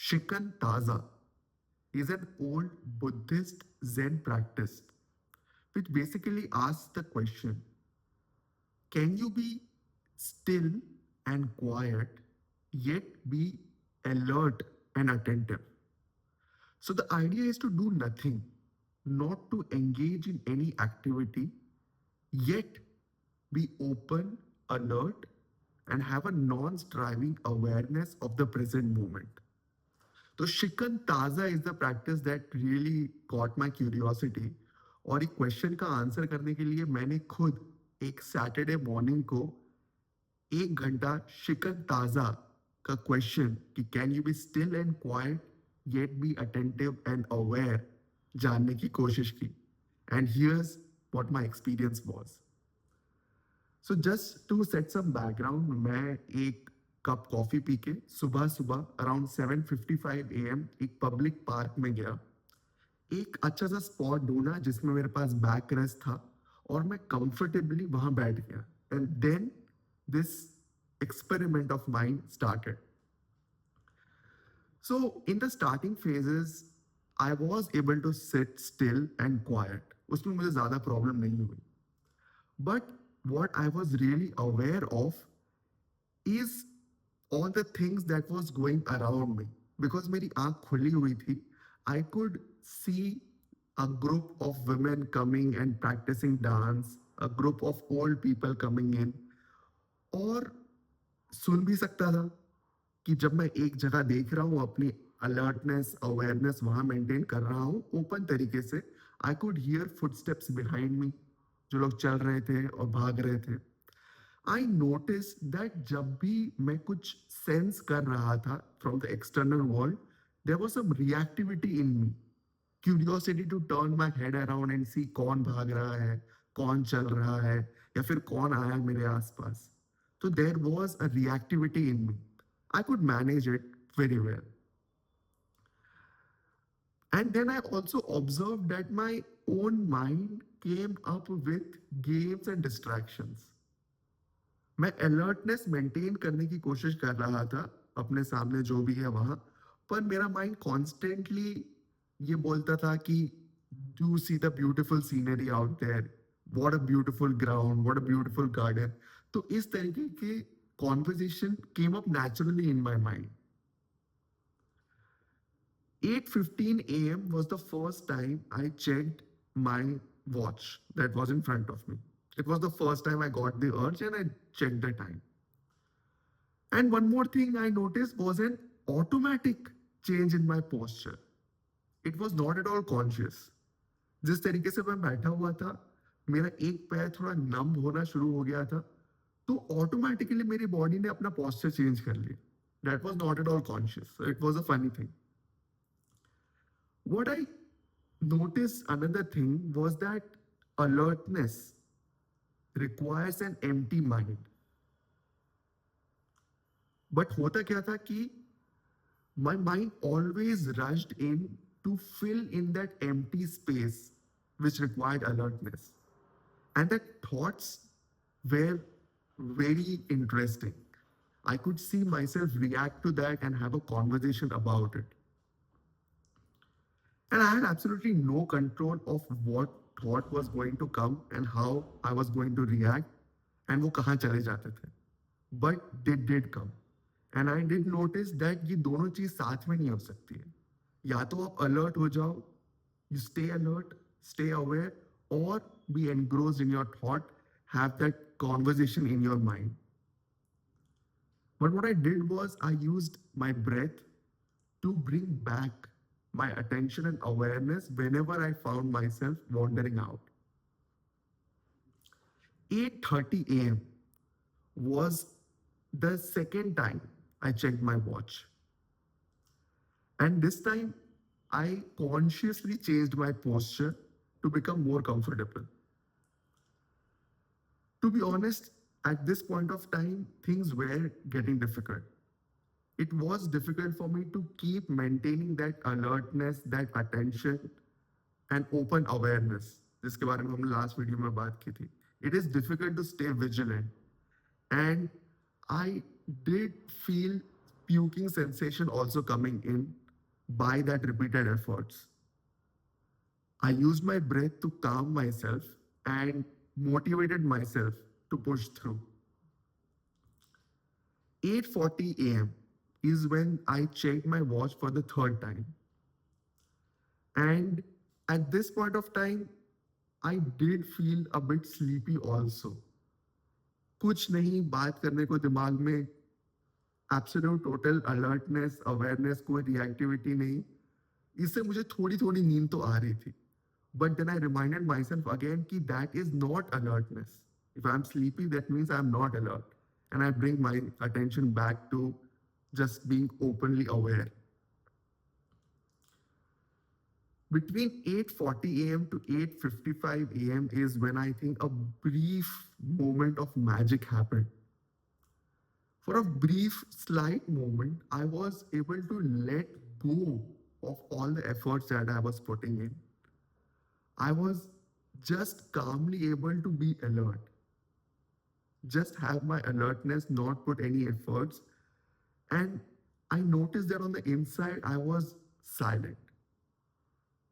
Shikantaza is an old Buddhist Zen practice which basically asks the question, can you be still and quiet yet be alert and attentive? So the idea is to do nothing, not to engage in any activity, yet be open, alert, and have a non striving awareness of the present moment. तो शिकन ताज़ा is the practice that really caught my curiosity और एक question का answer करने के लिए मैंने खुद एक सैटरडे मॉर्निंग को 1 घंटा शिकन ताज़ा का क्वेश्चन कि can you be still and quiet yet be attentive and aware जानने की कोशिश की and here's what my experience was. So just to set some background, मैं एक कप कॉफी पी के सुबह सुबह अराउंड 7:55 AM एक पब्लिक पार्क में गया. एक अच्छा सा स्पॉट ढूंढा जिसमें मेरे पास बैक रेस्ट था और मैं कंफर्टेबली वहां बैठ गया. And then this experiment of mine started. So in the starting phases, I was able to sit still and quiet. उसमें मुझे ज़्यादा प्रॉब्लम नहीं हुई. But what I was really aware of is all the things that was going around me. Because मेरी आँख खुली हुई थी, I could see a group of women coming and practicing dance, a group of old people coming in, और सुन भी सकता था कि जब मैं एक जगह देख रहा हूँ अपनी अलर्टनेस अवेयरनेस वहां मेंटेन कर रहा हूँ ओपन तरीके से. I could hear footsteps behind me, जो लोग चल रहे थे और भाग रहे थे. आई नोटिस दैट जब भी मैं कुछ सेंस कर रहा था from the external world, there was some reactivity in me, curiosity to turn my head around and see कौन भाग रहा है, कौन चल रहा है, या फिर कौन आया मेरे आसपास. So there was a reactivity in me. I could manage it very well. And then I also observed that my own mind came up with games and distractions. मैं alertness maintain करने की कोशिश कर रहा था अपने सामने जो भी है वहां, पर मेरा माइंड कॉन्स्टेंटली ये बोलता था कि do see the beautiful scenery out there, what a beautiful ground, what a beautiful garden. तो इस तरीके के conversation came up naturally in my mind. 8:15 AM was the first time I checked my watch that was in front of me. It was the first time I got the urge and I checked the time. And one more thing I noticed was an automatic change in my posture. It was not at all conscious. जिस तरीके से मैं बैठा हुआ था, मेरा एक पैर थोड़ा नम होना शुरू हो गया था, तो ऑटोमेटिकली मेरी बॉडी ने अपना पोस्चर चेंज कर लिया. That was not at all conscious. It was a funny thing. What I notice another thing was that alertness requires an empty mind. But होता क्या था कि my mind always rushed in to fill in that empty space which required alertness. And the thoughts were very interesting. I could see myself react to that and have a conversation about it. And I had absolutely no control of what thought was going to come and how I was going to react and वो कहाँ चले जाते थे. But they did come. And I did notice that ये दोनों चीज साथ में नहीं हो सकती है. या तो आप alert हो जाओ, you stay alert, stay aware, or be engrossed in your thought, have that conversation in your mind. But what I did was I used my breath to bring back my attention and awareness whenever I found myself wandering out. 8:30 AM was the second time I checked my watch. And this time I consciously changed my posture to become more comfortable. To be honest, at this point of time, things were getting difficult. It was difficult for me to keep maintaining that alertness, that attention, and open awareness. जिसके बारे में हमने last video में बात की थी. It is difficult to stay vigilant. And I did feel puking sensation also coming in by that repeated efforts. I used my breath to calm myself and motivated myself to push through. 8:40 a.m. is when I checked my watch for the third time. And at this point of time, I did feel a bit sleepy also. कुछ नहीं बात करने को दिमाग में absolute total alertness awareness कोई reactivity नहीं इससे मुझे थोड़ी थोड़ी नींद तो आ रही थी but then I reminded myself again कि that is not alertness if I am sleepy that means I am not alert and I bring my attention back to just being openly aware. Between 8:40 a.m. to 8:55 a.m. is when I think a brief moment of magic happened. For a brief, slight moment, I was able to let go of all the efforts that I was putting in. I was just calmly able to be alert, just have my alertness, not put any efforts. And I noticed that on the inside, I was silent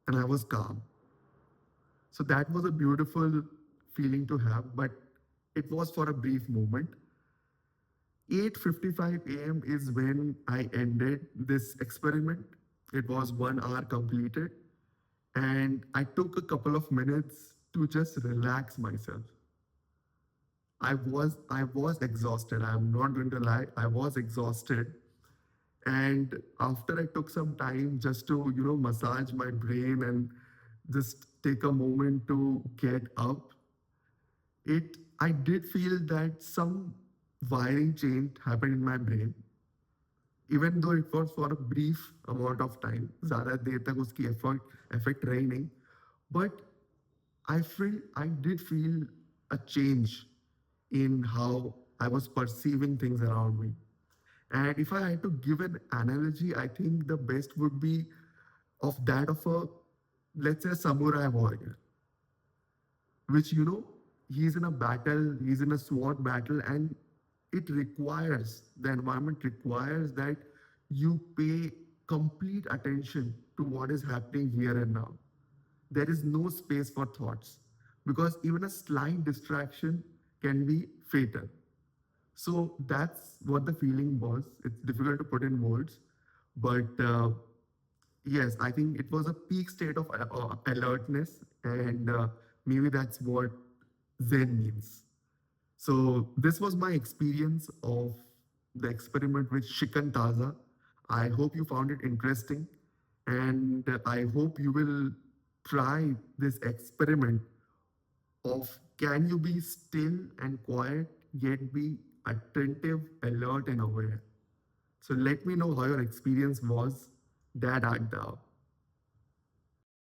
and I was calm. So that was a beautiful feeling to have, but it was for a brief moment. 8:55 a.m. is when I ended this experiment. It was 1 hour completed, and I took a couple of minutes to just relax myself. I was exhausted. I'm not going to lie. I was exhausted. And after I took some time just to, massage my brain and just take a moment to get up, I did feel that some wiring change happened in my brain, even though it was for a brief amount of time. ज़्यादा देर तक उसकी effect रही नहीं. But I did feel a change in how I was perceiving things around me. And if I had to give an analogy, I think the best would be of that of a, let's say, a samurai warrior, which, he's in a battle, he's in a sword battle, and the environment requires that you pay complete attention to what is happening here and now. There is no space for thoughts because even a slight distraction can be fatal. So that's what the feeling was. It's difficult to put in words, but yes, I think it was a peak state of alertness, and maybe that's what Zen means. So this was my experience of the experiment with Chicken Taza. I hope you found it interesting, and I hope you will try this experiment of can you be still and quiet yet be attentive, alert, and aware. So let me know how your experience was. That at the